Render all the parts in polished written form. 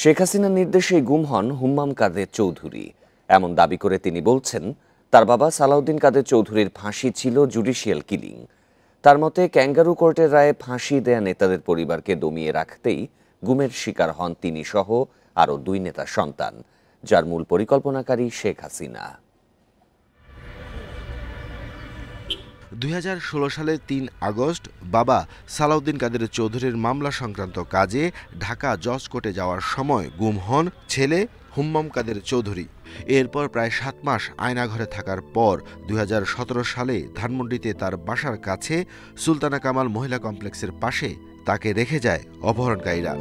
শেখ হাসিনার নির্দেশেই গুম হন হুম্মাম কাদের চৌধুরী। এমন দাবি করে তিনি বলছেন, তার বাবা সালাউদ্দিন কাদের চৌধুরীর ফাঁসি ছিল জুডিশিয়াল কিলিং। তার মতে, ক্যাঙ্গারু কোর্টের রায়ে ফাঁসি দেয়া নেতাদের পরিবারকে দমিয়ে রাখতেই গুমের শিকার হন তিনি সহ আরও 2 নেতার সন্তান, যার মূল পরিকল্পনাকারী শেখ হাসিনা। 2016 সালের 3 আগস্ট বাবা সালাউদ্দিন কাদের চৌধুরীর মামলা সংক্রান্ত কাজে ঢাকা জজ কোর্টে যাওয়ার সময় গুম হন ছেলে হুম্মাম কাদের চৌধুরী। এরপর প্রায় 7 মাস আয়নাঘরে থাকার পর 2017 সালে ধানমন্ডিতে তার বাসার কাছে সুলতানা কামাল মহিলা কমপ্লেক্সের পাশে তাকে রেখে যায় অপহরণকারীরা।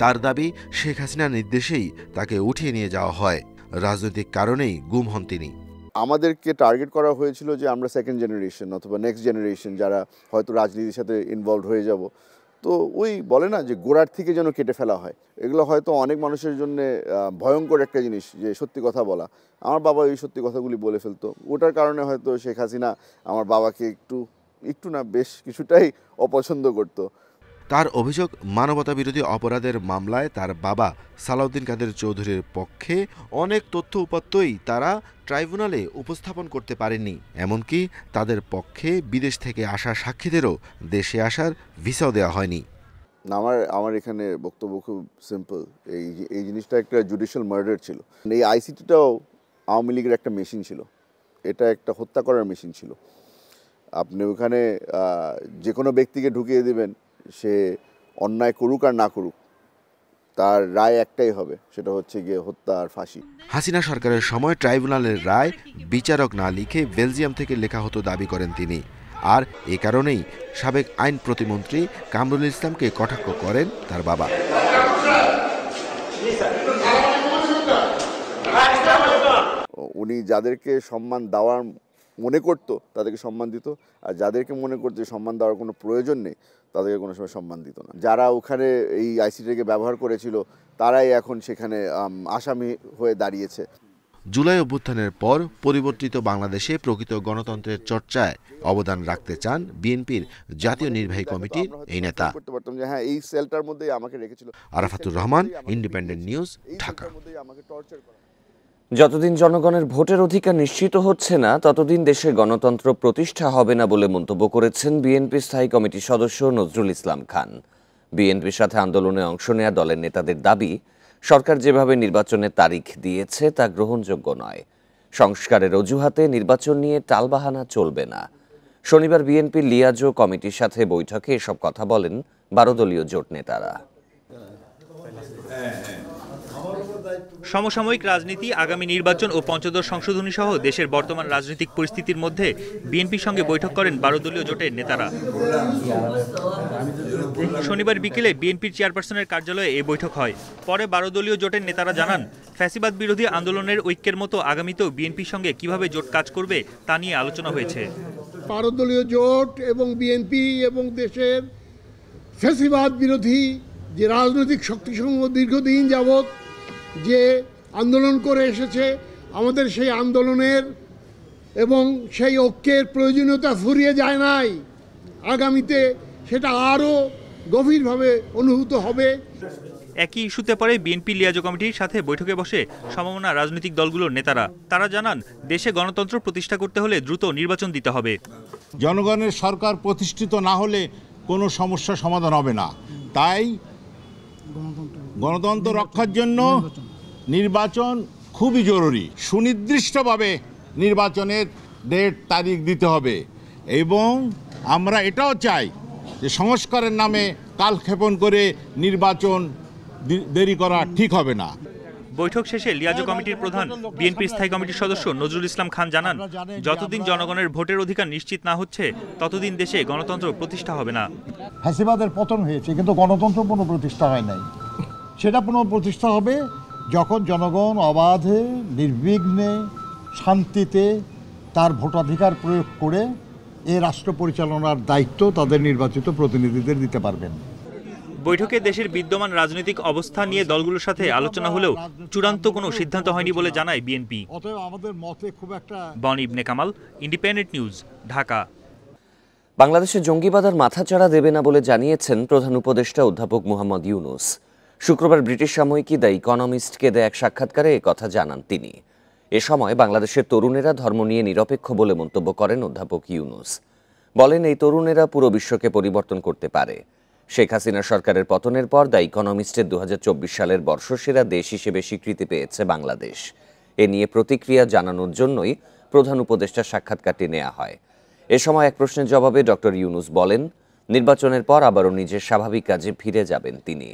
তার দাবি, শেখ হাসিনার নির্দেশেই তাকে উঠিয়ে নিয়ে যাওয়া হয়। রাজনৈতিক কারণেই গুম হন তিনি। আমাদেরকে টার্গেট করা হয়েছিল যে আমরা সেকেন্ড জেনারেশন অথবা নেক্সট জেনারেশন যারা হয়তো রাজনীতির সাথে ইনভলভ হয়ে যাব। তো ওই বলে না যে গোড়ার থেকে যেন কেটে ফেলা হয়। এগুলো হয়তো অনেক মানুষের জন্য ভয়ঙ্কর একটা জিনিস, যে সত্যি কথা বলা। আমার বাবা এই সত্যি কথাগুলি বলে ফেলতো। ওটার কারণে হয়তো শেখ হাসিনা আমার বাবাকে একটু না বেশ কিছুটাই অপছন্দ করতো। তার অভিযোগ, মানবতাবিরোধী অপরাধের মামলায় তার বাবা সালাউদ্দিন কাদের চৌধুরীর পক্ষে অনেক তথ্য উপাত্তই তারা ট্রাইব্যুনালে উপস্থাপন করতে পারেননি। এমনকি তাদের পক্ষে বিদেশ থেকে আসা সাক্ষীদেরও দেশে আসার ভিসাও দেওয়া হয়নি। আমার এখানে বক্তব্য খুব সিম্পল। এই জিনিসটা একটা জুডিশিয়াল মার্ডার ছিল। এই আইসিটিটাও আওয়ামী লীগের একটা মেশিন ছিল। এটা একটা হত্যা করার মেশিন ছিল। আপনি ওখানে যে কোনো ব্যক্তিকে ঢুকিয়ে দিবেন, সে অন্যায় করুক আর না করুক, তার রায় একটাই হবে, সেটা হচ্ছে গিয়ে হত্যা আর ফাঁসি। হাসিনা সরকারের সময় ট্রাইব্যুনালের রায় বিচারক না লিখে বেলজিয়াম থেকে লেখা হতো দাবি করেন তিনি। আর এ কারণেই সাবেক আইন প্রতিমন্ত্রী কামরুল ইসলামকে কটাক্ষ করেন তার বাবা। উনি যাদেরকে সম্মান দেওয়ার মনে করতো তাদেরকে সম্মান দিত, আর যাদেরকে মনে করতো সম্মান দেওয়ার কোনো প্রয়োজন নেই তাদেরকে কোনো সময় সম্মান দিত না। যারা ওখানে এই আইসিটিকে ব্যবহার করেছিল তারাই এখন সেখানে আসামি হয়ে দাঁড়িয়েছে। জুলাই অভ্যুত্থানের পর পরিবর্তিত বাংলাদেশে প্রকৃত গণতন্ত্রের চর্চায় অবদান রাখতে চান বিএনপির জাতীয় নির্বাহী কমিটির এই নেতা। হ্যাঁ, এই সেলটার মধ্যেই আমাকে রেখেছিল। Arafatur Rahman, independent News, Dhaka. যতদিন জনগণের ভোটের অধিকার নিশ্চিত হচ্ছে না, ততদিন দেশে গণতন্ত্র প্রতিষ্ঠা হবে না বলে মন্তব্য করেছেন বিএনপি স্থায়ী কমিটির সদস্য নজরুল ইসলাম খান। বিএনপির সাথে আন্দোলনে অংশ নেয়া দলের নেতাদের দাবি, সরকার যেভাবে নির্বাচনের তারিখ দিয়েছে তা গ্রহণযোগ্য নয়। সংস্কারের অজুহাতে নির্বাচন নিয়ে টালবাহানা চলবে না। শনিবার বিএনপির লিয়াজো কমিটির সাথে বৈঠকে এসব কথা বলেন 12 দলীয় জোট নেতারা। সমসাময়িক রাজনীতি, আগামী নির্বাচন ও পঞ্চদশ সংশোধনী সহ দেশের বর্তমান রাজনৈতিক পরিস্থিতির মধ্যে বিএনপির সঙ্গে বৈঠক করেন 12 দলীয় জোটের নেতারা। শনিবার বিকেলে বিএনপির চেয়ারপারসনের কার্যালয়ে এই বৈঠক হয়। পরে 12 দলীয় জোটের নেতারা জানান, ফ্যাসিবাদ বিরোধী আন্দোলনের ঐক্যের মতো আগামীতেও বিএনপির সঙ্গে কিভাবে জোট কাজ করবে তা নিয়ে আলোচনা হয়েছে। 12 দলীয় জোট এবং বিএনপি এবং দেশের ফ্যাসিবাদ বিরোধী যে রাজনৈতিক শক্তিসমূহ দীর্ঘদিন যাবৎ যে আন্দোলন করে এসেছে, আমাদের সেই আন্দোলনের এবং সেই ঐক্যের প্রয়োজনীয়তা ফুরিয়ে যায় নাই। আগামীতে সেটা আরও গভীরভাবে অনুভূত হবে। একই ইস্যুতে পরে বিএনপি লিয়াজো কমিটির সাথে বৈঠকে বসে সমমনা রাজনৈতিক দলগুলোর নেতারা। তারা জানান, দেশে গণতন্ত্র প্রতিষ্ঠা করতে হলে দ্রুত নির্বাচন দিতে হবে। জনগণের সরকার প্রতিষ্ঠিত না হলে কোনো সমস্যা সমাধান হবে না। তাই গণতন্ত্র রক্ষার জন্য নির্বাচন খুবই জরুরি। সুনির্দিষ্টভাবে নির্বাচনের ডেট তারিখ দিতে হবে এবং আমরা এটাও চাই যে সংস্কারের নামে কালক্ষেপণ করে নির্বাচন দেরি করা ঠিক হবে না। বৈঠক শেষে লিয়াজো কমিটির প্রধান বিএনপির স্থায়ী কমিটির সদস্য নজরুল ইসলাম খান জানান, যতদিন জনগণের ভোটের অধিকার নিশ্চিত না হচ্ছে ততদিন দেশে গণতন্ত্র প্রতিষ্ঠা হবে না। ফ্যাসিবাদের পতন হয়েছে, কিন্তু গণতন্ত্র পুনঃপ্রতিষ্ঠা হয় নাই। সেটা পুনঃপ্রতিষ্ঠা হবে যখন জনগণ অবাধে, নির্বিঘ্নে, শান্তিতে তার ভোটাধিকার প্রয়োগ করে এ রাষ্ট্র পরিচালনার দায়িত্ব তাদের নির্বাচিত প্রতিনিধিদের দিতে পারবেন। বৈঠকে দেশের বিদ্যমান রাজনৈতিক অবস্থা নিয়ে দলগুলোর সাথে আলোচনা হলেও চূড়ান্ত কোনো সিদ্ধান্ত হয়নি বলে জানায় বিএনপি। বনি ইবনে কামাল, ইন্ডিপেন্ডেন্ট নিউজ, ঢাকা। বাংলাদেশে জঙ্গিবাদ আর মাথাচাড়া দেবে না বলে জানিয়েছেন প্রধান উপদেষ্টা অধ্যাপক মোহাম্মদ ইউনূস। শুক্রবার ব্রিটিশ সাময়িকী দ্য ইকোনমিস্টকে দেয়া এক সাক্ষাৎকারে কথা জানান তিনি। এ সময় বাংলাদেশের তরুণেরা ধর্ম নিয়ে নিরপেক্ষ বলে মন্তব্য করেন অধ্যাপক ইউনুস। বলেন, এই তরুণেরা পুরো বিশ্বকে পরিবর্তন করতে পারে। শেখ হাসিনা সরকারের পতনের পর দ্য ইকোনমিস্টের 2024 সালের বর্ষসেরা দেশ হিসেবে স্বীকৃতি পেয়েছে বাংলাদেশ। এ নিয়ে প্রতিক্রিয়া জানানোর জন্যই প্রধান উপদেষ্টার সাক্ষাৎকারটি নেওয়া হয়। এ সময় এক প্রশ্নের জবাবে ডক্টর ইউনুস বলেন, নির্বাচনের পর আবারও নিজের স্বাভাবিক কাজে ফিরে যাবেন তিনি।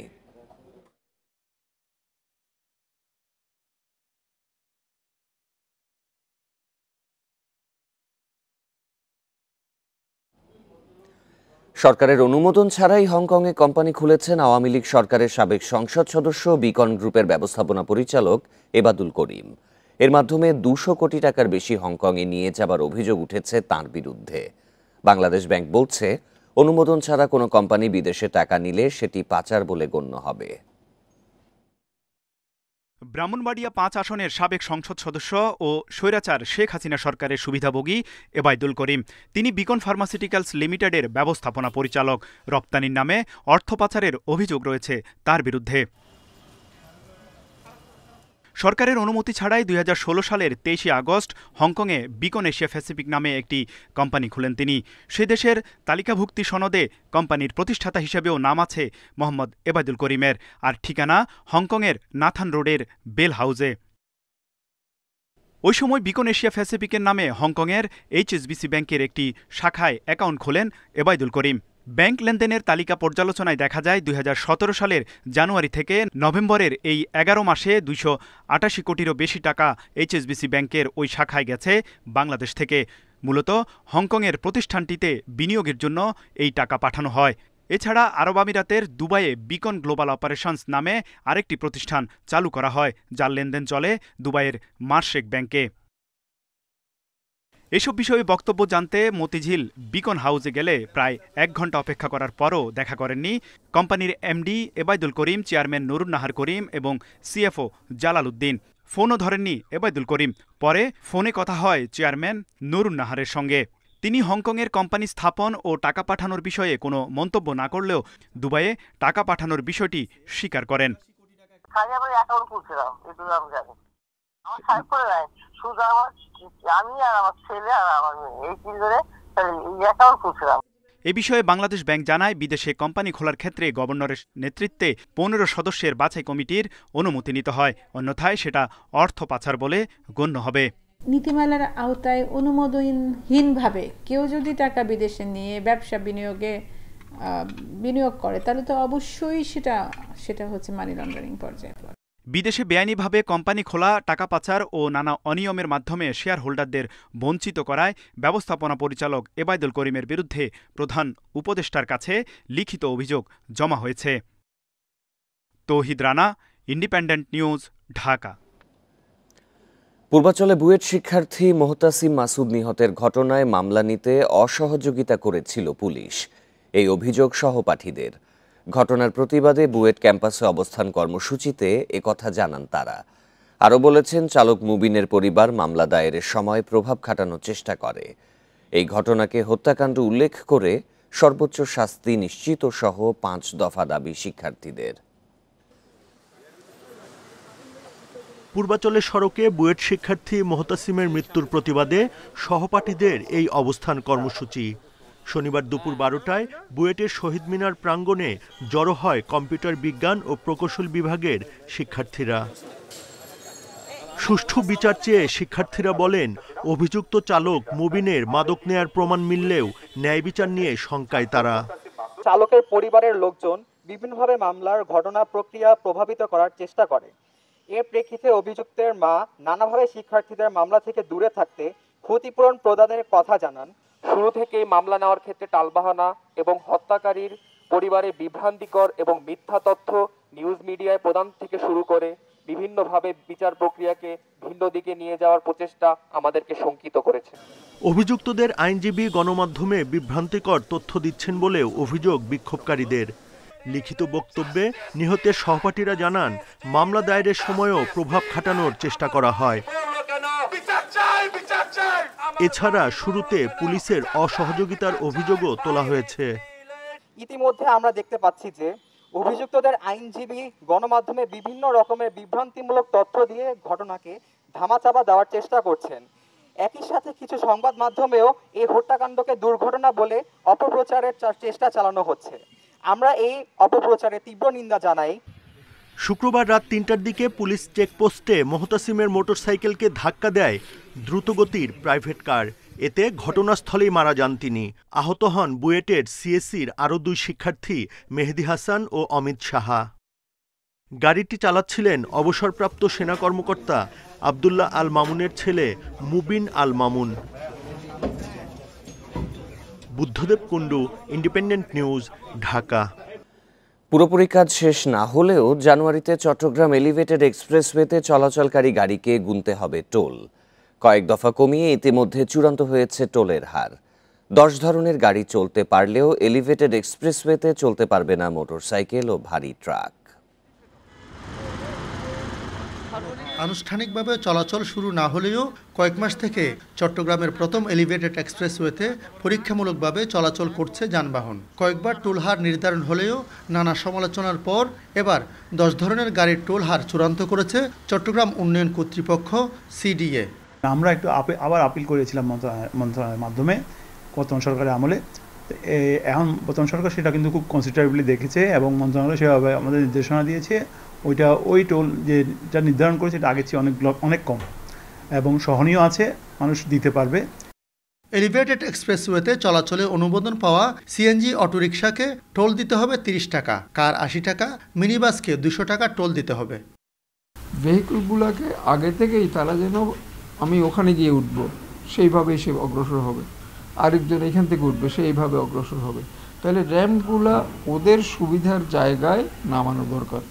সরকারের অনুমোদন ছাড়াই হংকংয়ে কোম্পানি খুলেছেন আওয়ামী লীগ সরকারের সাবেক সংসদ সদস্য বিকন গ্রুপের ব্যবস্থাপনা পরিচালক এবাদুল করিম। এর মাধ্যমে 200 কোটি টাকার বেশি হংকংয়ে নিয়ে যাবার অভিযোগ উঠেছে তাঁর বিরুদ্ধে। বাংলাদেশ ব্যাংক বলছে, অনুমোদন ছাড়া কোনো কোম্পানি বিদেশে টাকা নিলে সেটি পাচার বলে গণ্য হবে। ব্রাহ্মণবাড়িয়া 5 আসনের সাবেক সংসদ সদস্য ও স্বৈরাচার শেখ হাসিনা সরকারের সুবিধাভোগী এবাদুল করিম। তিনি বিকন ফার্মাসিউটিক্যালস লিমিটেডের ব্যবস্থাপনা পরিচালক। রপ্তানির নামে অর্থ পাচারের অভিযোগ রয়েছে তার বিরুদ্ধে। সরকারের অনুমতি ছাড়াই 2016 সালের 23 আগস্ট হংকংয়ে বিকন এশিয়া প্যাসিফিক নামে একটি কোম্পানি খুলেন তিনি। সে দেশের তালিকাভুক্তি সনদে কোম্পানির প্রতিষ্ঠাতা হিসেবেও নাম আছে মোহাম্মদ এবাদুল করিমের, আর ঠিকানা হংকংয়ের নাথান রোডের বেল হাউজে। ওই সময় বিকন এশিয়া প্যাসিফিকের নামে হংকংয়ের HSBC ব্যাংকের একটি শাখায় অ্যাকাউন্ট খোলেন এবাদুল করিম। ব্যাংক লেনদেনের তালিকা পর্যালোচনায় দেখা যায় 2017 সালের জানুয়ারি থেকে নভেম্বরের এই 11 মাসে 288 কোটিরও বেশি টাকা HSBC ব্যাংকের ওই শাখায় গেছে বাংলাদেশ থেকে। মূলত হংকংয়ের প্রতিষ্ঠানটিতে বিনিয়োগের জন্য এই টাকা পাঠানো হয়। এছাড়া আরব আমিরাতের দুবাইয়ে বিকন গ্লোবাল অপারেশনস নামে আরেকটি প্রতিষ্ঠান চালু করা হয়, যার লেনদেন চলে দুবাইয়ের মার্শেক ব্যাংকে। এসব বিষয়ে বক্তব্য জানতে মতিঝিল বিকন হাউসে গেলে প্রায় 1 ঘন্টা অপেক্ষা করার পরও দেখা করেননি কোম্পানির এমডি এবাদুল করিম, চেয়ারম্যান নুরুন নাহার করিম এবং সিএফও জালাল উদ্দিন। ফোনও ধরেননি এবাদুল করিম। পরে ফোনে কথা হয় চেয়ারম্যান নুরুন নাহারের সঙ্গে। তিনি হংকংয়ের কোম্পানি স্থাপন ও টাকা পাঠানোর বিষয়ে কোনো মন্তব্য না করলেও দুবাইয়ে টাকা পাঠানোর বিষয়টি স্বীকার করেন। এ বিষয়ে বাংলাদেশ ব্যাংক জানায়, বিদেশে কোম্পানি খোলার ক্ষেত্রে গভর্নরের নেতৃত্বে 15 সদস্যের বাছাই কমিটির অনুমতি নিতে হয়, অন্যথায় সেটা অর্থ পাচার বলে গণ্য হবে। নীতিমালার আওতায় অনুমোদনহীনভাবে কেউ যদি টাকা বিদেশে নিয়ে ব্যবসা বিনিয়োগ করে, তাহলে তো অবশ্যই সেটা হচ্ছে মানি লন্ডারিং পর্যায়ে। বিদেশে বেআইনিভাবে কোম্পানি খোলা, টাকা পাচার ও নানা অনিয়মের মাধ্যমে শেয়ার হোল্ডারদের বঞ্চিত করায় ব্যবস্থাপনা পরিচালক এবাদুল করিমের বিরুদ্ধে প্রধান উপদেষ্টার কাছে লিখিত অভিযোগ জমা হয়েছে। তৌহিদ রানা, ইন্ডিপেন্ডেন্ট নিউজ, ঢাকা। পূর্বাচলে বুয়েট শিক্ষার্থী মোহতাসিম মাসুদ নিহতের ঘটনায় মামলা নিতে অসহযোগিতা করেছিল পুলিশ, এই অভিযোগ সহপাঠীদের। ঘটনার প্রতিবাদে বুয়েট ক্যাম্পাসে অবস্থান কর্মসূচিতে একথা জানান তারা। আরও বলেছেন, চালক মুবিনের পরিবার মামলা দায়েরের সময় প্রভাব খাটানোর চেষ্টা করে। এই ঘটনাকে হত্যাকাণ্ড উল্লেখ করে সর্বোচ্চ শাস্তি নিশ্চিত সহ 5 দফা দাবি শিক্ষার্থীদের। পূর্বাচলের সড়কে বুয়েট শিক্ষার্থী মোহতাসিমের মৃত্যুর প্রতিবাদে সহপাঠীদের এই অবস্থান কর্মসূচি। শনিবার দুপুর 12টায় বুয়েটের শহীদ মিনার প্রাঙ্গণে জড়ো হয় কম্পিউটার বিজ্ঞান ও প্রকৌশল বিভাগের শিক্ষার্থীরা। সুষ্ঠু বিচার চেয়ে শিক্ষার্থীরা বলেন, অভিযুক্ত চালক মুবিনের মাদক নেয়ার প্রমাণ মিললেও ন্যায় বিচার নিয়ে শঙ্কায় তারা। চালকের পরিবারের লোকজন বিভিন্নভাবে মামলার ঘটনা প্রক্রিয়া প্রভাবিত করার চেষ্টা করে। এর প্রেক্ষিতে অভিযুক্তের মা নানাভাবে শিক্ষার্থীদের মামলা থেকে দূরে থাকতে ক্ষতিপূরণ প্রদানের কথা জানান। শুরু থেকেই মামলা নেওয়ার ক্ষেত্রে টালবাহানা এবং হত্যাকারীর পরিবারে বিভ্রান্তিকর এবং মিথ্যা তথ্য নিউজ মিডিয়ায় প্রদান থেকে শুরু করে বিভিন্নভাবে বিচার প্রক্রিয়াকে ভিন্ন দিকে নিয়ে যাওয়ার প্রচেষ্টা আমাদেরকে শঙ্কিত করেছে। অভিযুক্তদের আইনজীবী গণমাধ্যমে বিভ্রান্তিকর তথ্য দিচ্ছেন বলেও অভিযোগ বিক্ষোভকারীদের। লিখিত বক্তব্যে নিহতের সহপাঠীরা জানান, মামলা দায়েরের সময়ও প্রভাব খাটানোর চেষ্টা করা হয়। এছাড়া শুরুতে পুলিশের অসহযোগিতার অভিযোগও তোলা হয়েছে। ইতিমধ্যে আমরা দেখতে পাচ্ছি যে অভিযুক্তদের আইনজীবী গণমাধ্যমে বিভিন্ন রকমের বিভ্রান্তিমূলক তথ্য দিয়ে ঘটনাকে ধামাচাপা দেওয়ার চেষ্টা করছেন। একই সাথে কিছু সংবাদ মাধ্যমেও এই হত্যাকাণ্ডকে দুর্ঘটনা বলে অপপ্রচারের চেষ্টা চালানো হচ্ছে। আমরা এই অপপ্রচারের তীব্র নিন্দা জানাই। শুক্রবার রাত ৩টার দিকে পুলিশ চেকপোস্টে মোহতাসিমের মোটরসাইকেলকে ধাক্কা দেয় দ্রুতগতির প্রাইভেট কার। এতে ঘটনাস্থলেই মারা যান তিনি। আহত হন বুয়েটের সিএসসির আরও 2 শিক্ষার্থী মেহেদি হাসান ও অমিত সাহা। গাড়িটি চালাচ্ছিলেন অবসরপ্রাপ্ত সেনা কর্মকর্তা আবদুল্লাহ আল মামুনের ছেলে মুবিন আল মামুন। Buddhadev Kundu, Independent News, Dhaka. পুরোপুরি কাজ শেষ না হলেও জানুয়ারিতে চট্টগ্রাম এলিভেটেড এক্সপ্রেসওয়েতে চলাচলকারী গাড়িকে গুনতে হবে টোল। কয়েক দফা কমিয়ে ইতিমধ্যে চূড়ান্ত হয়েছে টোলের হার। 10 ধরনের গাড়ি চলতে পারলেও এলিভেটেড এক্সপ্রেসওয়েতে চলতে পারবে না মোটরসাইকেল ও ভারী ট্রাক। আনুষ্ঠানিকভাবে চলাচল শুরু না হলেও কয়েক মাস থেকে চট্টগ্রামের প্রথম এলিভেটেড এক্সপ্রেসওয়েতে পরীক্ষামূলকভাবে চলাচল করছে যানবাহন। কয়েকবার টোল হার নির্ধারণ হলেও নানা সমালোচনার পর এবার 10 ধরনের গাড়ির টোল হার চূড়ান্ত করেছে চট্টগ্রাম উন্নয়ন কর্তৃপক্ষ সিডিএ। আমরা একটু আবার আপিল করেছিলাম মন্ত্রণালয়ের মাধ্যমে বর্তমান সরকারের আমলে। এখন বর্তমান সরকার সেটা কিন্তু খুব কনসিডারেবলি দেখেছে এবং মন্ত্রণালয় সেভাবে আমাদের নির্দেশনা দিয়েছে। ওই টোল যেটা নির্ধারণ করেছে এটা আগের চেয়ে অনেক কম এবং সহনীয় আছে, মানুষ দিতে পারবে। এলিভেটেড এক্সপ্রেসওয়েতে চলাচলে অনুমোদন পাওয়া সিএনজি অটোরিকশাকে টোল দিতে হবে 30 টাকা, কার 80 টাকা, মিনিবাসকে 200 টাকা টোল দিতে হবে। ভেহিকলগুলোকে আগে থেকেই তারা যেন আমি ওখানে গিয়ে উঠবো সেইভাবেই সে অগ্রসর হবে, আরেকজন এখান থেকে উঠবে সেইভাবে অগ্রসর হবে। তাহলে র্যাম্পগুলা ওদের সুবিধার জায়গায় নামানো দরকার।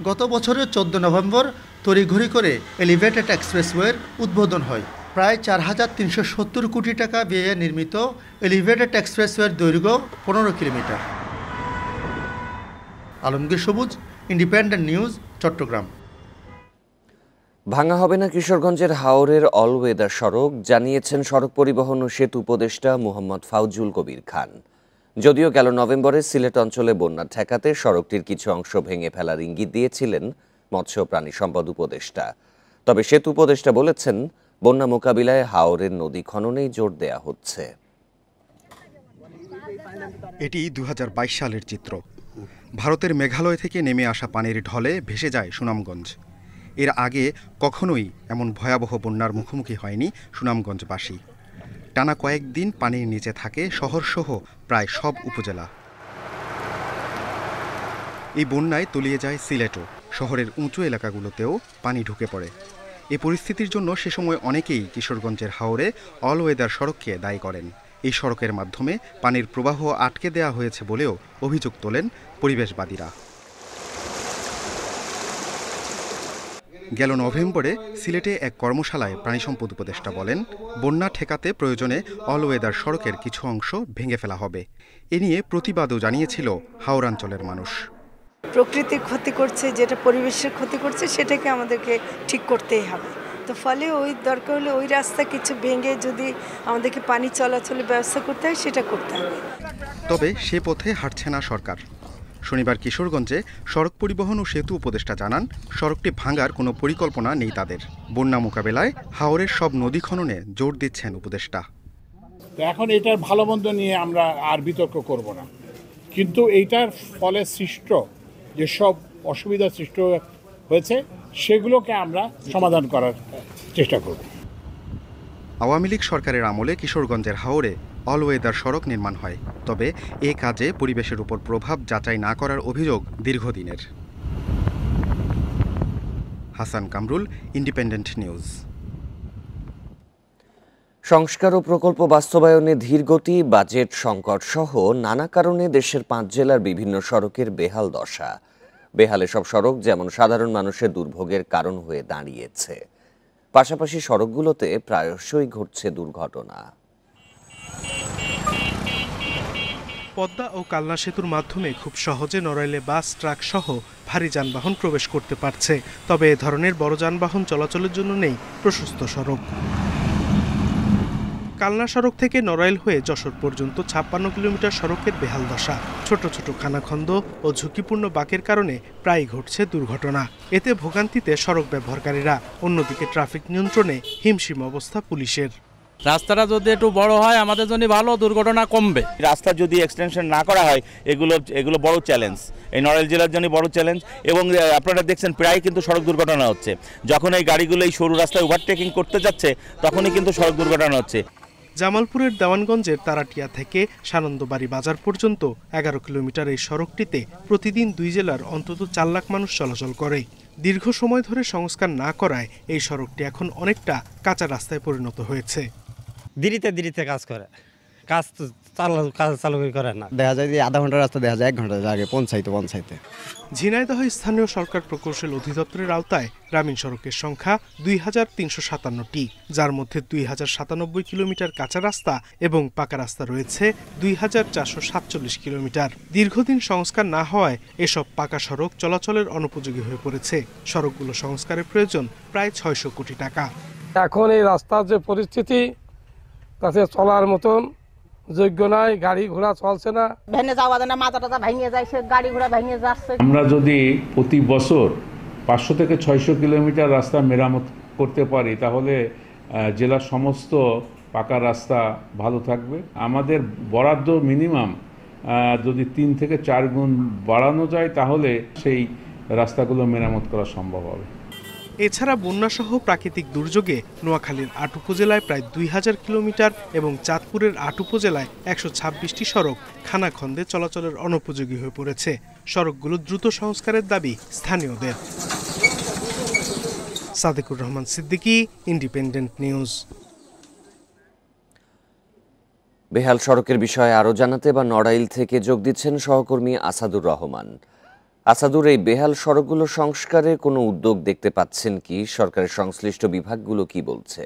গত বছরের 14 নভেম্বর তড়িঘড়ি করে এলিভেটেড এক্সপ্রেসওয়ের উদ্বোধন হয়। প্রায় 4,370 কোটি টাকা ব্যয়ে নির্মিত এলিভেটেড এক্সপ্রেসওয়ের দৈর্ঘ্য 15 কিলোমিটার। আলমগীর সবুজ, ইন্ডিপেন্ডেন্ট নিউজ, চট্টগ্রাম। ভাঙা হবে না কিশোরগঞ্জের হাওরের অলওয়েদার সড়ক, জানিয়েছেন সড়ক পরিবহন ও সেতু উপদেষ্টা মোহাম্মদ ফাউজুল কবির খান। যদিও গেল নভেম্বরে সিলেট অঞ্চলে বন্যা ঠেকাতে সড়কটির কিছু অংশ ভেঙে ফেলার ইঙ্গিত দিয়েছিলেন মৎস্য প্রাণী সম্পদ উপদেষ্টা। তবে সেতু উপদেষ্টা বলেছেন, বন্যা মোকাবিলায় হাওরের নদী খননেই জোর দেয়া হচ্ছে। এটি 2022 সালের চিত্র। ভারতের মেঘালয় থেকে নেমে আসা পানির ঢলে ভেসে যায় সুনামগঞ্জ। এর আগে কখনোই এমন ভয়াবহ বন্যার মুখোমুখি হয়নি সুনামগঞ্জবাসী। টানা কয়েকদিন পানির নিচে থাকে শহরসহ প্রায় সব উপজেলা। এই বন্যায় তলিয়ে যায় সিলেটও। শহরের উঁচু এলাকাগুলোতেও পানি ঢুকে পড়ে। এই পরিস্থিতির জন্য সে সময় অনেকেই কিশোরগঞ্জের হাওরে অলওয়েদার সড়ককে দায়ী করেন। এই সড়কের মাধ্যমে পানির প্রবাহ আটকে দেওয়া হয়েছে বলেও অভিযোগ তোলেন পরিবেশবাদীরা। গেল নভেম্বরে সিলেটে এক কর্মশালায় প্রাণিসম্পদ উপদেষ্টা বলেন, বন্যা ঠেকাতে প্রয়োজনে অলওয়েদার সড়কের কিছু অংশ ভেঙে ফেলা হবে। এ নিয়ে প্রতিবাদও জানিয়েছিল হাওরাঞ্চলের মানুষ। প্রকৃতির ক্ষতি করছে, যেটা পরিবেশের ক্ষতি করছে, সেটাকে আমাদেরকে ঠিক করতেই হবে। তো ফলে ওই দরকার হলে ওই রাস্তা কিছু ভেঙে যদি আমাদেরকে পানি চলাচলের ব্যবস্থা করতে হয় সেটা করতে হবে। তবে সে পথে হাঁটছে না সরকার। শনিবার কিশোরগঞ্জে সড়ক পরিবহন ও সেতু উপদেষ্টা জানান, সড়কটি ভাঙার কোনো পরিকল্পনা নেই তাদের। বন্যা মোকাবেলায় হাওরের সব নদী খননে জোর দিচ্ছেন উপদেষ্টা। এখন এটার ভালো মন্দ নিয়ে আমরা আর বিতর্ক করব না, কিন্তু এইটার ফলে সৃষ্ট যেসব অসুবিধা সৃষ্টি হয়েছে সেগুলোকে আমরা সমাধান করার চেষ্টা করব। আওয়ামী লীগ সরকারের আমলে কিশোরগঞ্জের হাওরে অলওয়েদার সড়ক নির্মাণ হয়। তবে এ কাজে পরিবেশের উপর প্রভাব যাচাই না করার অভিযোগ দীর্ঘদিনের। Hasan Kamrul, independent news. সংস্কার ও প্রকল্প বাস্তবায়নে ধীরগতি, বাজেট সংকট সহ নানা কারণে দেশের 5 জেলার বিভিন্ন সড়কের বেহাল দশা। বেহালে সব সড়ক যেমন সাধারণ মানুষের দুর্ভোগের কারণ হয়ে দাঁড়িয়েছে। পাশাপাশি সড়কগুলোতে প্রায়শই ঘটছে দুর্ঘটনা। পদ্মা ও কালনা সেতুর মাধ্যমে খুব সহজে নড়াইলে বাস, ট্রাক সহ ভারী যানবাহন প্রবেশ করতে পারছে। তবে এ ধরনের বড় যানবাহন চলাচলের জন্য নেই প্রশস্ত সড়ক। কালনা সড়ক থেকে নড়াইল হয়ে যশোর পর্যন্ত 56 কিলোমিটার সড়কের বেহাল দশা। ছোট ছোট খানাখন্দ ও ঝুঁকিপূর্ণ বাঁকের কারণে প্রায়ই ঘটছে দুর্ঘটনা। এতে ভোগান্তিতে সড়ক ব্যবহারকারীরা, অন্যদিকে ট্রাফিক নিয়ন্ত্রণে হিমশিম অবস্থা পুলিশের। রাস্তাটা যদি একটু বড় হয় আমাদের জন্য ভালো, দুর্ঘটনা কমবে। রাস্তা যদি এক্সটেনশন না করা হয় এগুলো বড় চ্যালেঞ্জ, এই নড়াইল জেলার জন্য বড় চ্যালেঞ্জ। এবং আপনারা দেখছেন প্রায় কিন্তু সড়ক দুর্ঘটনা হচ্ছে। যখন এই গাড়িগুলো এই সরু রাস্তায় ওভারটেকিং করতে যাচ্ছে তখনই কিন্তু সড়ক দুর্ঘটনা হচ্ছে। জামালপুরের দেওয়ানগঞ্জের তারাটিয়া থেকে সানন্দবাড়ি বাজার পর্যন্ত 11 কিলোমিটার এই সড়কটিতে প্রতিদিন 2 জেলার অন্তত 4 লাখ মানুষ চলাচল করে। দীর্ঘ সময় ধরে সংস্কার না করায় এই সড়কটি এখন অনেকটা কাঁচা রাস্তায় পরিণত হয়েছে। দেরিতে কাজ করে, কাজ চালু করে না। দেখা যায় যে আধা ঘন্টার রাস্তা দেখা যায় 1 ঘন্টা লাগে পঞ্চায়েতে। ঝিনাইদহ স্থানীয় সরকার প্রকৌশল অধিদপ্তরের আওতায় গ্রামীণ সড়কের সংখ্যা 2357টি, যার মধ্যে 2097 কিলোমিটার কাঁচা রাস্তা এবং পাকা রাস্তা রয়েছে 2447 কিলোমিটার। দীর্ঘদিন সংস্কার না হওয়ায় এসব পাকা সড়ক চলাচলের অনুপযোগী হয়ে পড়েছে। সড়কগুলো সংস্কারের প্রয়োজন প্রায় 600 কোটি টাকা। এখন এই রাস্তার যে পরিস্থিতি তাতে চলার মতন যোগ্য নয়, গাড়ি ঘোড়া চলছে না, ভেঙে যাওয়া যায় না, মাথা ভেঙে যাচ্ছে, গাড়ি ঘোড়া ভেঙে যাচ্ছে। আমরা যদি প্রতি বছর 500 থেকে 600 কিলোমিটার রাস্তা মেরামত করতে পারি তাহলে জেলার সমস্ত পাকা রাস্তা ভালো থাকবে। আমাদের বরাদ্দ মিনিমাম যদি 3 থেকে 4 গুণ বাড়ানো যায় তাহলে সেই রাস্তাগুলো মেরামত করা সম্ভব হবে। এছাড়া বন্যাসহ প্রাকৃতিক দুর্যোগে নোয়াখালীর 8 উপজেলায় প্রায় 2000 কিলোমিটার এবং চাঁদপুরের 8 উপজেলায় 126টি সড়ক খানাখন্দে চলাচলের অনুপযোগী হয়ে পড়েছে। সড়কগুলো দ্রুত সংস্কারের দাবি স্থানীয়দের। Sadequr Rahman Siddiqui, independent news. বেহাল সড়কের বিষয়ে আরও জানাতে বা নড়াইল থেকে যোগ দিচ্ছেন সহকর্মী আসাদুর রহমান। আসাদুর, এই বেহাল সড়কগুলো সংস্কারে কোনো উদ্যোগ দেখতে পাচ্ছেন কি? সরকারের সংশ্লিষ্ট বিভাগগুলো কি বলছে?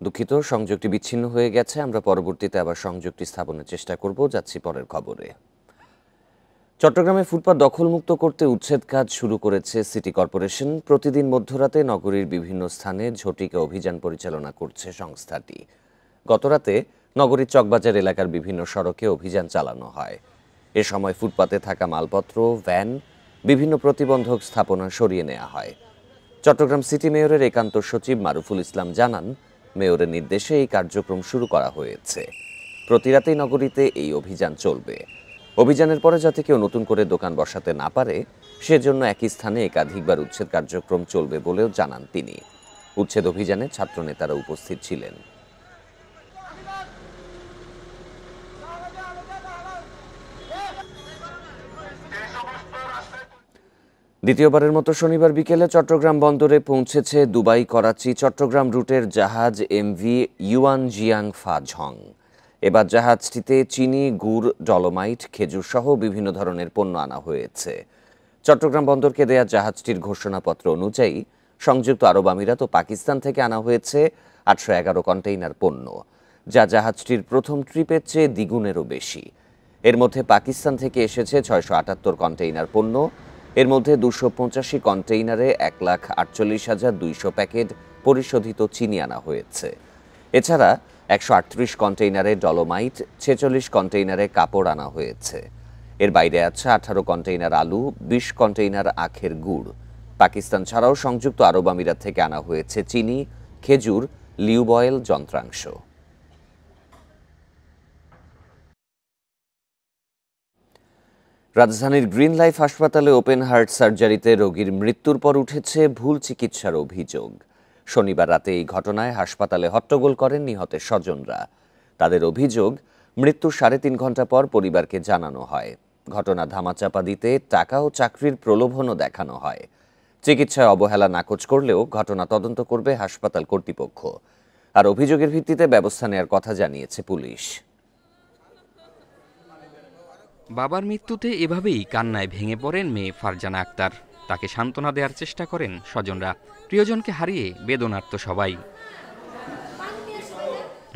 দুঃখিত, সংযোগটি বিচ্ছিন্ন হয়ে গেছে। আমরা পরবর্তীতে আবার সংযোগটি স্থাপনের চেষ্টা করব। যাচ্ছি পরের খবরে। চট্টগ্রামে ফুটপাত দখলমুক্ত করতে উচ্ছেদ কাজ শুরু করেছে সিটি কর্পোরেশন। প্রতিদিন মধ্যরাতে নগরীর বিভিন্ন স্থানে ঝটিকা অভিযান পরিচালনা করছে সংস্থাটি। গতরাতে নগরীর চকবাজার এলাকার বিভিন্ন সড়কে অভিযান চালানো হয়। এ সময় ফুটপাতে থাকা মালপত্র, ভ্যান, বিভিন্ন প্রতিবন্ধক স্থাপনা সরিয়ে নেওয়া হয়। চট্টগ্রাম সিটি মেয়রের একান্ত সচিব মারুফুল ইসলাম জানান, মেয়রের নির্দেশে এই কার্যক্রম শুরু করা হয়েছে। প্রতিরাতেই নগরীতে এই অভিযান চলবে। অভিযানের পরে যাতে কেউ নতুন করে দোকান বসাতে না পারে সেজন্য একই স্থানে একাধিকবার উচ্ছেদ কার্যক্রম চলবে বলেও জানান তিনি। উচ্ছেদ অভিযানে ছাত্রনেতারা উপস্থিত ছিলেন। দ্বিতীয়বারের মতো শনিবার বিকেলে চট্টগ্রাম বন্দরে পৌঁছেছে দুবাই করাচি চট্টগ্রাম রুটের জাহাজ এমভি ইউয়ান জিয়াং ফা ঝং। এবার জাহাজটিতে চিনি, গুড়, ডলোমাইট, খেজুর সহ বিভিন্ন ধরনের পণ্য আনা হয়েছে। চট্টগ্রাম বন্দরকে দেয়া জাহাজটির ঘোষণাপত্র অনুযায়ী সংযুক্ত আরব আমিরাত ও পাকিস্তান থেকে আনা হয়েছে 811 কন্টেইনার পণ্য, যা জাহাজটির প্রথম ট্রিপের চেয়ে দ্বিগুণেরও বেশি। এর মধ্যে পাকিস্তান থেকে এসেছে 678 কন্টেইনার পণ্য। এর মধ্যে 285 কন্টেইনারে 1,48,200 প্যাকেট পরিশোধিত চিনি আনা হয়েছে। এছাড়া 138 কন্টেইনারে ডলোমাইট, 46 কন্টেইনারে কাপড় আনা হয়েছে। এর বাইরে আছে 18 কন্টেইনার আলু, 20 কন্টেইনার আখের গুড়। পাকিস্তান ছাড়াও সংযুক্ত আরব আমিরাত থেকে আনা হয়েছে চিনি, খেজুর, লিউব অয়েল যন্ত্রাংশ। রাজধানীর গ্রিন লাইফ হাসপাতালে ওপেন হার্ট সার্জারিতে রোগীর মৃত্যুর পর উঠেছে ভুল চিকিৎসার অভিযোগ। শনিবার রাতে এই ঘটনায় হাসপাতালে হট্টগোল করেন নিহতের স্বজনরা। তাদের অভিযোগ, মৃত্যুর 3.5 ঘন্টা পর পরিবারকে জানানো হয়। ঘটনা ধামাচাপা দিতে টাকা ও চাকরির প্রলোভনও দেখানো হয়। চিকিৎসায় অবহেলা নাকচ করলেও ঘটনা তদন্ত করবে হাসপাতাল কর্তৃপক্ষ। আর অভিযোগের ভিত্তিতে ব্যবস্থা নেওয়ার কথা জানিয়েছে পুলিশ। বাবার মৃত্যুতে এভাবেই কান্নায় ভেঙে পড়েন মেয়ে ফারজানা আক্তার। তাকে সান্ত্বনা দেওয়ার চেষ্টা করেন স্বজনরা। প্রিয়জনকে হারিয়ে বেদনার্ত সবাই।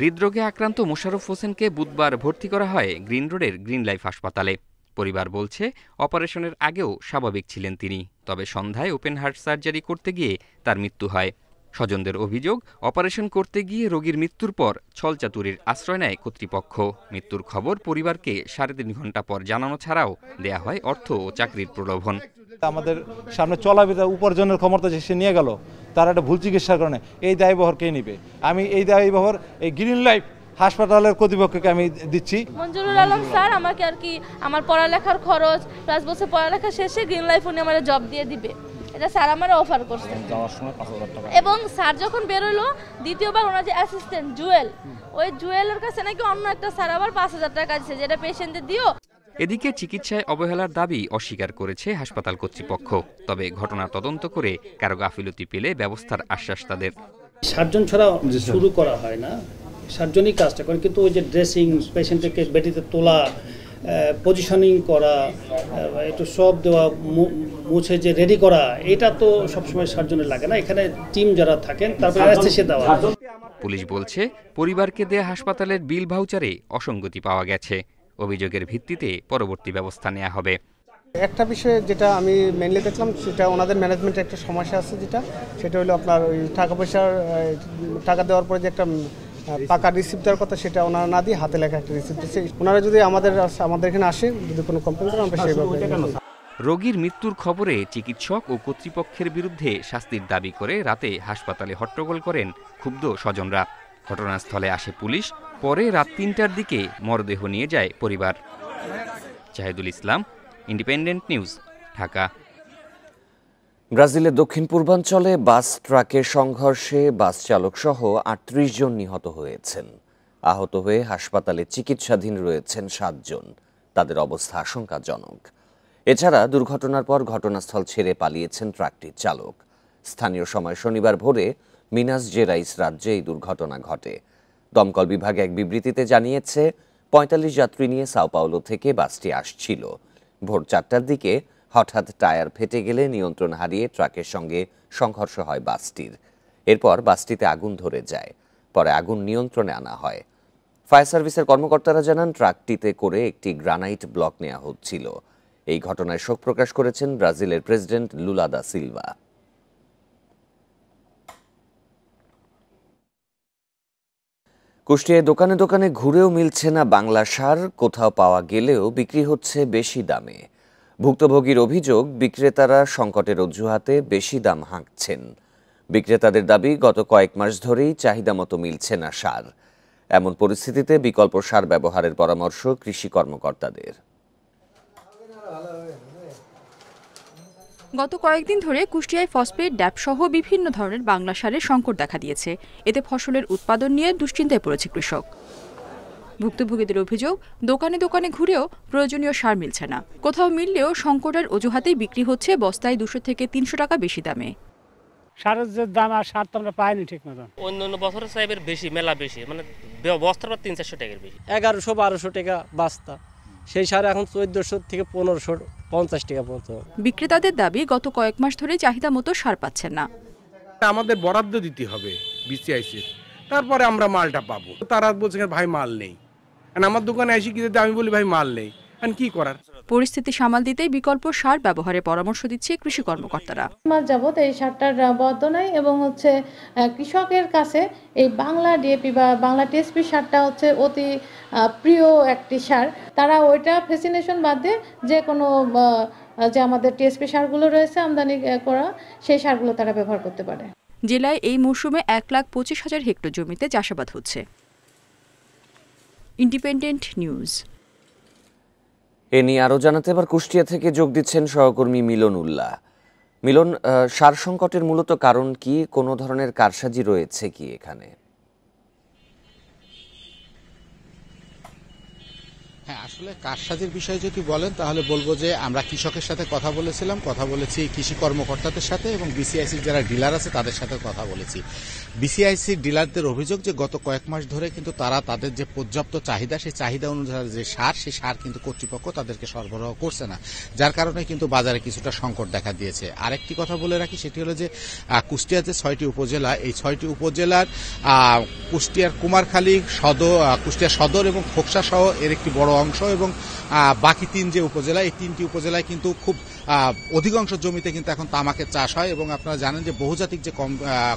হৃদরোগে আক্রান্ত মোশাররফ হোসেনকে বুধবার ভর্তি করা হয় গ্রিন রোডের গ্রিন লাইফ হাসপাতালে। পরিবার বলছে, অপারেশনের আগেও স্বাভাবিক ছিলেন তিনি, তবে সন্ধ্যায় ওপেন হার্ট সার্জারি করতে গিয়ে তার মৃত্যু হয়। স্বজনদের অভিযোগ, অপারেশন করতে গিয়ে রোগীর মৃত্যুর পর ছলচাতুরির আশ্রয় নেয় কর্তৃপক্ষ। মৃত্যুর খবর পরিবারকে 3.5 ঘন্টা পর জানানো ছাড়াও দেয়া হয় অর্থ ও চাকরির প্রলোভন। আমাদের সামনে চলাবিধা উপার্জনের ক্ষমতা যে সে নিয়ে গেল, তার একটা ভুল চিকিৎসার কারণে এই দায়বহর কে নিবে? আমি এই দায়বহর এই গ্রিন লাইফ হাসপাতালের কর্তৃপক্ষকে আমি দিচ্ছি। মঞ্জুরুল আলম স্যার আমাকে আর কি আমার পড়ালেখার খরচ, 5 বছর পড়ালেখা শেষে গ্রিন লাইফ উনি আমার জব দিয়ে দিবে, এটা স্যার আমার অফার করছেন যাওয়ার সময় 5,000 টাকা। এবং স্যার যখন বেরোলো দ্বিতীয়বার ওনার যে অ্যাসিস্ট্যান্ট জুয়েল, ওই জুয়েলের কাছে নাকি অন্য একটা স্যার আবার 5,000 টাকা দিয়েছে, যেটা পেশেন্টদের দিও। এদিকে চিকিৎসায় অবহেলার দাবি অস্বীকার করেছে হাসপাতাল কর্তৃপক্ষ। তবে ঘটনা তদন্ত করে কারো গাফিলতি পেলে ব্যবস্থার আশ্বাস তাদের। সার্জন ছাড়া শুরু করা হয় না, সার্জনই কাজটা করে, কিন্তু ওই যে ড্রেসিং, পেশেন্টকে বেডিতে তোলা, পজিশনিং করা, একটু সব দেওয়া, মুছে যে রেডি করা, এটা তো সবসময় সার্জনের লাগে না। এখানে টিম যারা থাকেন তারপরে অ্যানেস্থেসিয়া দেওয়া। পুলিশ বলছে, পরিবারকে দেয়া হাসপাতালের বিল ভাউচারে অসঙ্গতি পাওয়া গেছে। অভিযোগের ভিত্তিতে পরবর্তী ব্যবস্থা নেওয়া হবে। একটা বিষয়ে যেটা আমি মেনলি দেখলাম, সেটা ওনাদের ম্যানেজমেন্টের একটা সমস্যা আছে, সেটা হলো আপনার ওই টাকা দেওয়ার পরে যে একটা পাকা রিসিপ্ট দেওয়ার কথা, সেটা ওনারা না দিয়ে হাতে লেখা একটা রিসিপ্ট দিচ্ছে। ওনারা যদি আমাদের এখানে আসে, যদি কোনো কমপ্লেন করে, আমরা সেইভাবে। রোগীর মৃত্যুর খবরে চিকিৎসক ও কর্তৃপক্ষের বিরুদ্ধে শাস্তির দাবি করে রাতে হাসপাতালে হট্টগোল করেন ক্ষুব্ধ স্বজনরা। ঘটনাস্থলে আসে পুলিশ, পরে রাত 3টার দিকে মরদেহ নিয়ে যায় পরিবার। জাহিদুল ইসলাম, ইন্ডিপেন্ডেন্ট নিউজ, ঢাকা। ব্রাজিলের দক্ষিণ পূর্বাঞ্চলে বাস ট্রাকের সংঘর্ষে বাস চালক সহ 38 জন নিহত হয়েছেন। আহত হয়ে হাসপাতালে চিকিৎসাধীন রয়েছেন 7 জন। তাদের অবস্থা আশঙ্কাজনক। এছাড়া দুর্ঘটনার পর ঘটনাস্থল ছেড়ে পালিয়েছেন ট্রাকটির চালক। স্থানীয় সময় শনিবার ভোরে মিনাস জেরাইস রাজ্যে এই দুর্ঘটনা ঘটে। দমকল বিভাগ এক বিবৃতিতে জানিয়েছে, 45 যাত্রী নিয়ে সাও পাওলো থেকে বাসটি আসছিল। ভোর 4টার দিকে হঠাৎ টায়ার ফেটে গেলে নিয়ন্ত্রণ হারিয়ে ট্রাকের সঙ্গে সংঘর্ষ হয় বাসটির। এরপর বাসটিতে আগুন ধরে যায়। পরে আগুন নিয়ন্ত্রণে আনা হয়। ফায়ার সার্ভিসের কর্মকর্তারা জানান, ট্রাকটিতে করে একটি গ্রানাইট ব্লক নেওয়া হচ্ছিল। এই ঘটনায় শোক প্রকাশ করেছেন ব্রাজিলের প্রেসিডেন্ট লুলা দা সিলভা। কুষ্টিয়ায় দোকানে দোকানে ঘুরেও মিলছে না বাংলা সার, কোথাও পাওয়া গেলেও বিক্রি হচ্ছে বেশি দামে। ভুক্তভোগীর অভিযোগ, বিক্রেতারা সংকটের অজুহাতে বেশি দাম হাঁকছেন। বিক্রেতাদের দাবি, গত কয়েক মাস ধরেই চাহিদা মতো মিলছে না সার। এমন পরিস্থিতিতে বিকল্প সার ব্যবহারের পরামর্শ কৃষি কর্মকর্তাদের। গত কয়েকদিন ধরে কুষ্টিয়ায় ফসফেট, ড্যাপ সহ বিভিন্ন ধরনের বাংলা সারের সংকট দেখা দিয়েছে। এতে ফসলের উৎপাদন নিয়ে দুশ্চিন্তায় পড়েছে কৃষক। ভুক্তভোগীদের অভিযোগ, দোকানে দোকানে ঘুরেও প্রয়োজনীয় সার মিলছে না। কোথাও মিললেও সংকটের অজুহাতেই বিক্রি হচ্ছে বস্তায় 200 থেকে 300 টাকা বেশি দামে। সারের যে দাম, আর সার তো আমরা পাইনি ঠিক মতো। অন্য বছরের সাহেবের বেশি, মেলা বেশি, মানে বস্তার পর 300-400 টাকার বেশি। 1100-1200 টাকা বস্তা, সেই সার এখন 1400 থেকে 1550 টাকা পর্যন্ত। বিক্রেতাদের দাবি, গত কয়েক মাস ধরে চাহিদা মতো সার পাচ্ছেন না। আমাদের বরাদ্দ দিতে হবে বিসিআইসির, তারপরে আমরা মালটা পাবো। তারা বলছে ভাই মাল নেই, আমার দোকানে এসে কি আমি বলি ভাই মাল নেই, কি করার। পরিস্থিতি সামাল দিতে বিকল্প সার ব্যবহারের পরামর্শ দিচ্ছে কৃষি কর্মকর্তারা। মাস যাবত এই সারটার বরাদ্দ নাই, এবং কৃষকের কাছে এই বাংলা ডিএপি বা বাংলা টিএসপি সারটা অতি প্রিয় একটি সার। তারা ওইটা ফ্যাসিনেশন বাদ দিয়ে যে কোনো যে আমাদের টিএসপি সারগুলো রয়েছে আমদানি করা, সেই সারগুলো তারা ব্যবহার করতে পারে। জেলায় এই মৌসুমে 1,25,000 হেক্টর জমিতে চাষাবাদ হচ্ছে। Independent news. এ নিয়ে আরও জানাতে এবার কুষ্টিয়া থেকে যোগ দিচ্ছেন সহকর্মী মিলন উল্লাহ। মিলন, সার সংকটের মূলত কারণ কি? কোনো ধরনের কারসাজি রয়েছে কি এখানে? হ্যাঁ, আসলে কারসাজির বিষয়ে যদি বলেন তাহলে বলবো যে আমরা কৃষকের সাথে কথা বলেছিলাম, কথা বলেছি কৃষি কর্মকর্তাদের সাথে এবং বিসিআইসির যারা ডিলার আছে তাদের সাথে কথা বলেছি। বিসিআইসির ডিলারদের অভিযোগ যে গত কয়েক মাস ধরে কিন্তু তারা তাদের যে পর্যাপ্ত চাহিদা, সেই চাহিদা অনুযায়ী যে সার, সেই সার কিন্তু কর্তৃপক্ষ তাদেরকে সরবরাহ করছে না, যার কারণে কিন্তু বাজারে কিছুটা সংকট দেখা দিয়েছে। আরেকটি কথা বলে রাখি, সেটি হলো যে কুষ্টিয়ার যে 6টি উপজেলা, এই 6টি উপজেলার কুষ্টিয়ার কুমারখালী সদর, কুষ্টিয়া সদর এবং খোকসা সহ এর একটি বড় অংশ এবং বাকি 3 যে উপজেলা, এই 3টি উপজেলায় কিন্তু খুব অধিকাংশ জমিতে কিন্তু এখন তামাকের চাষ হয় এবং আপনারা জানেন যে বহুজাতিক যে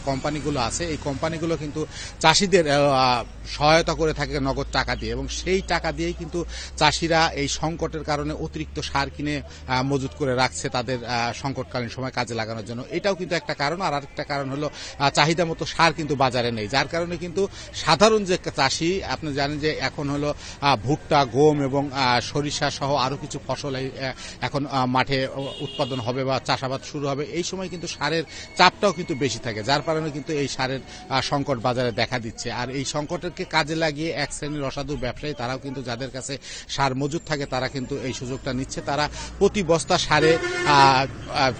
কোম্পানিগুলো আছে, এই কোম্পানিগুলো কিন্তু চাষিদের সহায়তা করে থাকে নগদ টাকা দিয়ে এবং সেই টাকা দিয়েই কিন্তু চাষিরা এই সংকটের কারণে অতিরিক্ত সার কিনে মজুত করে রাখছে তাদের সংকটকালীন সময় কাজে লাগানোর জন্য। এটাও কিন্তু একটা কারণ। আর আরেকটা কারণ হলো চাহিদা মতো সার কিন্তু বাজারে নেই, যার কারণে কিন্তু সাধারণ যে চাষি, আপনি জানেন যে এখন হলো ভুট্টা, গম এবং সরিষা সহ আরো কিছু ফসল এখন মাঠে উৎপাদন হবে বা চাষাবাদ শুরু হবে, এই সময় কিন্তু সারের চাপটাও কিন্তু বেশি থাকে, যার কারণে কিন্তু এই সারের সংকট বাজারে দেখা দিচ্ছে। আর এই সংকটকে কাজে লাগিয়ে এক শ্রেণীর অসাধু ব্যবসায়ী, তারাও কিন্তু যাদের কাছে সার মজুদ থাকে তারা কিন্তু এই সুযোগটা নিচ্ছে। তারা প্রতি বস্তা সারে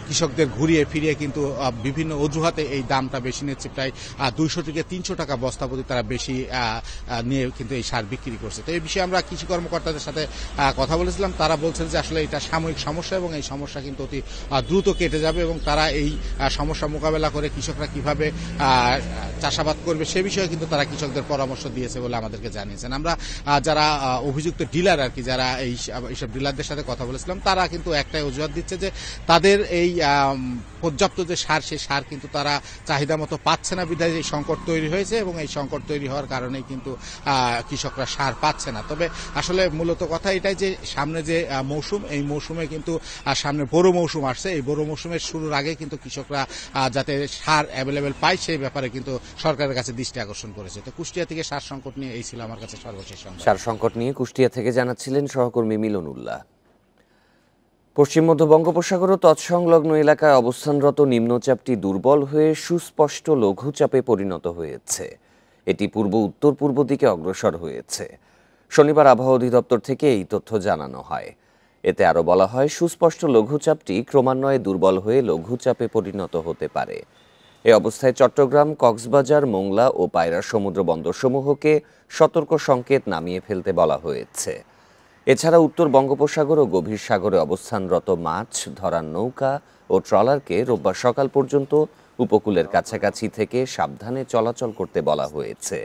কৃষকদের ঘুরিয়ে ফিরিয়ে কিন্তু বিভিন্ন অজুহাতে এই দামটা বেশি নিচ্ছে, প্রায় 200 থেকে 300 টাকা বস্তা প্রতি তারা বেশি নিয়ে কিন্তু এই সার বিক্রি করছে। তো এই বিষয়ে আমরা কৃষি কর্মকর্তাদের সাথে কথা বলেছিলাম, তারা বলছেন যে আসলে এটা সাময়িক সমস্যা এবং এই সমস্যা কিন্তু অতি দ্রুত কেটে যাবে এবং তারা এই সমস্যা মোকাবেলা করে কৃষকরা কিভাবে চাষাবাদ করবে সে বিষয়ে কিন্তু তারা কৃষকদের পরামর্শ দিয়েছে বলে আমাদেরকে জানিয়েছেন। আমরা যারা অভিযুক্ত ডিলার আর কি, যারা এইসব ডিলারদের সাথে কথা বলেছিলাম, তারা কিন্তু একটাই অজুহাত দিচ্ছে যে তাদের এই পর্যাপ্ত যে সার, সেই সার কিন্তু তারা চাহিদা মতো পাচ্ছে না, বিধায় এই সংকট তৈরি হয়েছে এবং এই সংকট তৈরি হওয়ার কারণেই কিন্তু কৃষকরা সার পাচ্ছে না। তবে আসলে মূলত কথা এটাই যে সামনে যে মৌসুম, এই মৌসুমে কিন্তু সামনে বড় মৌসুম আসছে, এই বড় মৌসুমের শুরুর আগে কিন্তু কৃষকরা যাতে সার অ্যাভেলেবেল পায় সেই ব্যাপারে কিন্তু সরকারের কাছে দৃষ্টি আকর্ষণ করেছে। তো কুষ্টিয়া থেকে সার সংকট নিয়ে এই ছিল আমার কাছে সর্বশেষ সংবাদ। সার সংকট নিয়ে কুষ্টিয়া থেকে জানাচ্ছিলেন সহকর্মী মিলনুল্লাহ। পশ্চিম মধ্য বঙ্গোপসাগর ও তৎসংলগ্ন এলাকায় অবস্থানরত নিম্নচাপটি দুর্বল হয়ে সুস্পষ্ট লঘুচাপে পরিণত হয়েছে। এটি পূর্ব উত্তর পূর্ব দিকে অগ্রসর হয়েছে। শনিবার আবহাওয়া অধিদপ্তর থেকে এই তথ্য জানানো হয়। এতে আরও বলা হয়, সুস্পষ্ট লঘুচাপটি ক্রমান্বয়ে দুর্বল হয়ে লঘুচাপে পরিণত হতে পারে। এ অবস্থায় চট্টগ্রাম, কক্সবাজার, মোংলা ও পায়রা সমুদ্র বন্দরসমূহকে সতর্ক সংকেত নামিয়ে ফেলতে বলা হয়েছে। এছাড়া উত্তর বঙ্গোপসাগর ও গভীর সাগরে অবস্থানরত মাছ ধরার নৌকা ও ট্রলারকে রোববার সকাল পর্যন্ত উপকূলের কাছাকাছি থেকে সাবধানে চলাচল করতে বলা হয়েছে।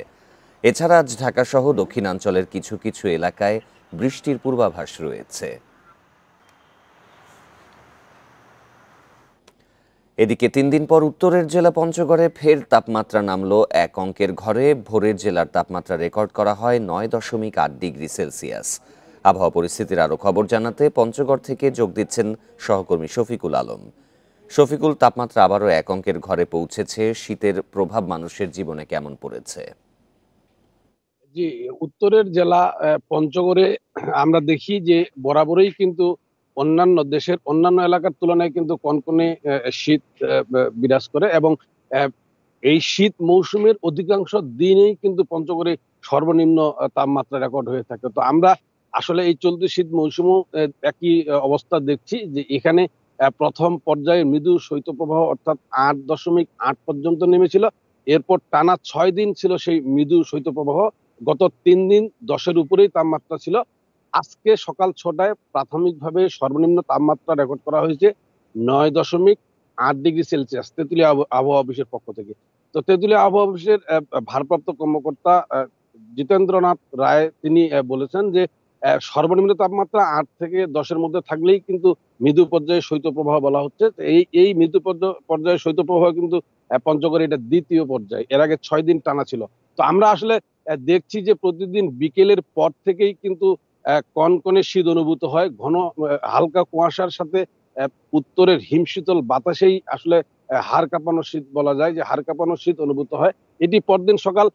এছাড়া আজ ঢাকাসহ দক্ষিণাঞ্চলের কিছু কিছু এলাকায় বৃষ্টির পূর্বাভাস রয়েছে। এদিকে 3 দিন পর উত্তরের জেলা পঞ্চগড়ে ফের তাপমাত্রা নামল 1 অঙ্কের ঘরে। ভোরের জেলার তাপমাত্রা রেকর্ড করা হয় 9.8 ডিগ্রি সেলসিয়াস। আবহাওয়া পরিস্থিতির আরও খবর জানাতে পঞ্চগড় থেকে যোগ দিচ্ছেন সহকর্মী শফিকুল আলম। শফিকুল, তাপমাত্রা আবারও 1 অঙ্কের ঘরে পৌঁছেছে। শীতের প্রভাব মানুষের জীবনে কেমন পড়েছে? জি, উত্তরের জেলা পঞ্চগড়ে আমরা দেখি যে বরাবরই কিন্তু অন্যান্য দেশের অন্যান্য এলাকার তুলনায় কিন্তু কনকনে শীত বিরাজ করে এবং এই শীত মৌসুমের অধিকাংশ দিনেই কিন্তু পঞ্চগড়ে সর্বনিম্ন তাপমাত্রা রেকর্ড হয়ে থাকে। তো আমরা আসলে এই চলতি শীত মৌসুমও একই অবস্থা দেখছি যে এখানে প্রথম পর্যায়ে মৃদু শৈত্যপ্রবাহ অর্থাৎ 8.8 পর্যন্ত নেমেছিল। এরপর টানা 6 দিন ছিল সেই মৃদু শৈত্যপ্রবাহ। গত 3 দিন 10-এর উপরেই তাপমাত্রা ছিল। আজকে সকাল 6টায় প্রাথমিকভাবে সর্বনিম্ন তাপমাত্রা রেকর্ড করা হয়েছে 9.8 ডিগ্রি সেলসিয়াস তেঁতুলিয়া আবহাওয়া অফিসের পক্ষ থেকে। তো তেঁতুলিয়া আবহাওয়া অফিসের ভারপ্রাপ্ত কর্মকর্তা জিতেন্দ্রনাথ রায় তিনি বলেছেন যে সর্বনিম্ন তাপমাত্রা 8 থেকে 10-এর মধ্যে থাকলেই কিন্তু মৃদু পর্যায়ে শৈত্যপ্রবাহ বলা হচ্ছে। এই মৃদু পর্যায়ে শৈত্যপ্রবাহ কিন্তু পঞ্চগড়ে এটা দ্বিতীয় পর্যায়ে, এর আগে 6 দিন টানা ছিল। তো আমরা আসলে দেখছি যে প্রতিদিন বিকেলের পর থেকেই কিন্তু কনকনে শীত অনুভূত হয়। ঘন হালকা কুয়াশার সাথে উত্তরের হিমশীতল বাতাসেই আসলে হাড় কাঁপানো শীত বলা যায়, যে হাড় কাঁপানো শীত অনুভূত হয়। এটি পরদিন সকাল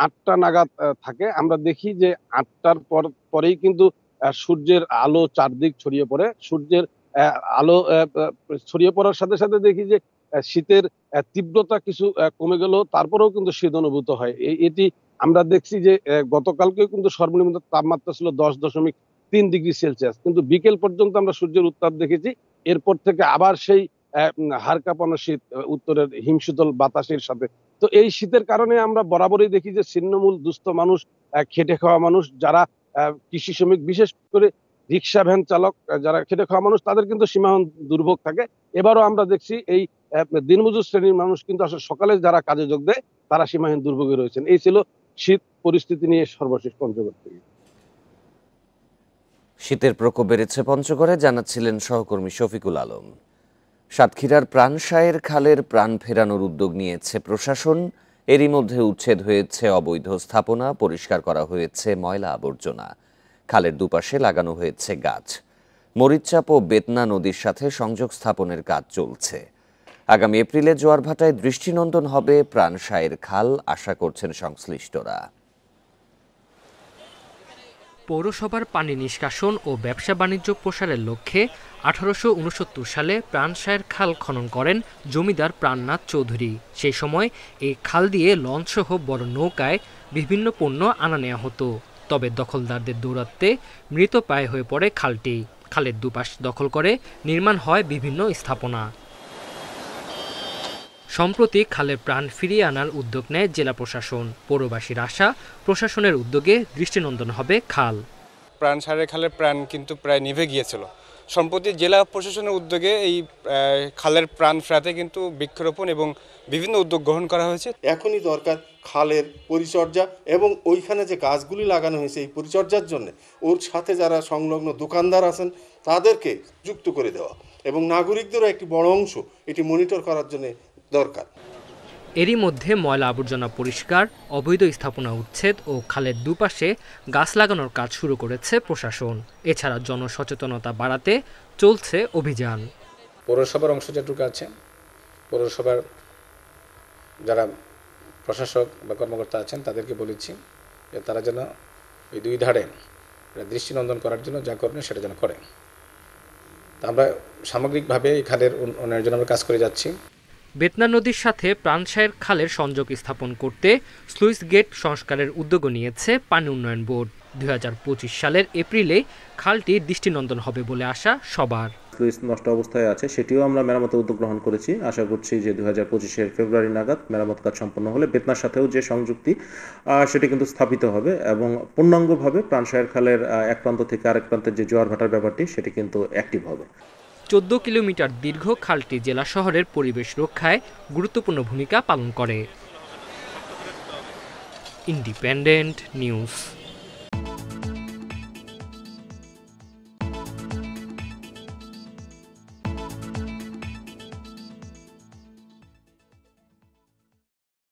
8টা নাগাদ থাকে। আমরা দেখি যে 8টার পরেই কিন্তু সূর্যের আলো চারদিক ছড়িয়ে পড়ে। সূর্যের আলো ছড়িয়ে পড়ার সাথে সাথে দেখি যে শীতের তীব্রতা কিছু কমে গেল, তারপরেও কিন্তু শীত অনুভূত হয়। এটি আমরা দেখছি যে গতকালকেও কিন্তু সর্বনিম্ন তাপমাত্রা ছিল 10.3 ডিগ্রি সেলসিয়াস, কিন্তু বিকেল পর্যন্ত আমরা সূর্যের উত্তাপ দেখেছি। এরপর থেকে আবার সেই হাড় কাঁপানো শীত উত্তরের হিমশীতল বাতাসের সাথে। তো এই শীতের কারণে আমরা বরাবরই দেখি যে ছিন্নমূল দুস্থ মানুষ, খেটে খাওয়া মানুষ, যারা কৃষি শ্রমিক, বিশেষ করে রিক্সা ভ্যান চালক, যারা খেটে খাওয়া মানুষ, তাদের কিন্তু সীমাহীন দুর্ভোগ থাকে। এবারও আমরা দেখছি এই দিনমজুর শ্রেণীর মানুষ কিন্তু আসলে সকালে যারা কাজে যোগ দেয় তারা সীমাহীন দুর্ভোগে রয়েছেন। এই ছিল শীত পরিস্থিতি নিয়ে সর্বশেষ পঞ্চগড় থেকে। শীতের প্রকোপ বেড়েছে পঞ্চগড়ে, জানাচ্ছিলেন সহকর্মী শফিকুল আলম। সাতক্ষীরার প্রাণসায়ের খালের প্রাণ ফেরানোর উদ্যোগ নিয়েছে প্রশাসন। এরই মধ্যে উচ্ছেদ হয়েছে অবৈধ স্থাপনা, পরিষ্কার করা হয়েছে ময়লা আবর্জনা। খালের দুপাশে লাগানো হয়েছে গাছ। মরিচচাপ ও বেতনা নদীর সাথে সংযোগ স্থাপনের কাজ চলছে। আগামী এপ্রিলে জোয়ারভাটায় দৃষ্টিনন্দন হবে প্রাণসায়ের খাল, আশা করছেন সংশ্লিষ্টরা। পৌরসভার পানি নিষ্কাশন ও ব্যবসা বাণিজ্য প্রসারের লক্ষ্যে 1869 সালে প্রাণসায়ের খাল খনন করেন জমিদার প্রাণনাথ চৌধুরী। সেই সময় এই খাল দিয়ে লঞ্চসহ বড় নৌকায় বিভিন্ন পণ্য আনা নেওয়া হতো। তবে দখলদারদের দৌরাত্ম্যে মৃতপ্রায় হয়ে পড়ে খালটি। খালের দুপাশ দখল করে নির্মাণ হয় বিভিন্ন স্থাপনা। সম্প্রতি খালের প্রাণ ফিরিয়ে আনার উদ্যোগ নেয় জেলা প্রশাসন। পৌরবাসীর আশা, প্রশাসনের উদ্যোগে দৃষ্টিনন্দন হবে খাল। প্রাণসায়ের খালের প্রাণ কিন্তু প্রায় নিভে গিয়েছিল। সম্প্রতি জেলা প্রশাসনের উদ্যোগে এই খালের প্রাণ ফেরাতে কিন্তু বৃক্ষরোপণ এবং বিভিন্ন উদ্যোগ গ্রহণ করা হয়েছে। এখনই দরকার খালের পরিচর্যা এবং ওইখানে যে গাছগুলি লাগানো হয়েছে এই পরিচর্যার জন্য ওর সাথে যারা সংলগ্ন দোকানদার আছেন তাদেরকে যুক্ত করে দেওয়া এবং নাগরিকদেরও একটি বড় অংশ এটি মনিটর করার জন্য দরকার। এরই মধ্যে ময়লা আবর্জনা পরিষ্কার, অবৈধ স্থাপনা উচ্ছেদ ও খালের দুপাশে গাছ লাগানোর কাজ শুরু করেছে প্রশাসন। এছাড়া জনসচেতনতা বাড়াতে চলছে অভিযান। পৌরসভার অংশ যেটুকু আছে, পৌরসভার যারা প্রশাসক বা কর্মকর্তা আছেন তাদেরকে বলেছি যে তারা যেন এই দুই ধারে দৃষ্টিনন্দন করার জন্য যা করবেন সেটা যেন করেন। আমরা সামগ্রিকভাবে এই খালের উন্নয়নের জন্য আমরা কাজ করে যাচ্ছি। বেতনা নদীর সাথে প্রাণসায়ের খালের সংযোগ স্থাপন করতে স্লুইস গেট সংস্কারের উদ্যোগ নিয়েছে পানি উন্নয়ন বোর্ড। 2025 সালের এপ্রিলে খালটি দৃষ্টিনন্দন হবে বলে আশা সবার। স্লুইস নষ্ট অবস্থায় আছে, সেটিও আমরা মেরামতের উদ্যোগ গ্রহণ করেছি। আশা করছি যে 2025-এর ফেব্রুয়ারি নাগাদ মেরামত কাজ সম্পন্ন হলে বেতনার সাথেও যে সংযুক্তি সেটি কিন্তু স্থাপিত হবে এবং পূর্ণাঙ্গভাবে প্রাণসায়ের খালের এক প্রান্ত থেকে আরেক প্রান্তের যে জোয়ার ভাটার ব্যাপারটি সেটি কিন্তু অ্যাক্টিভ হবে। 14 কিলোমিটার দীর্ঘ খালটি জেলা শহরের পরিবেশ রক্ষায় গুরুত্বপূর্ণ ভূমিকা পালন করে। Independent news.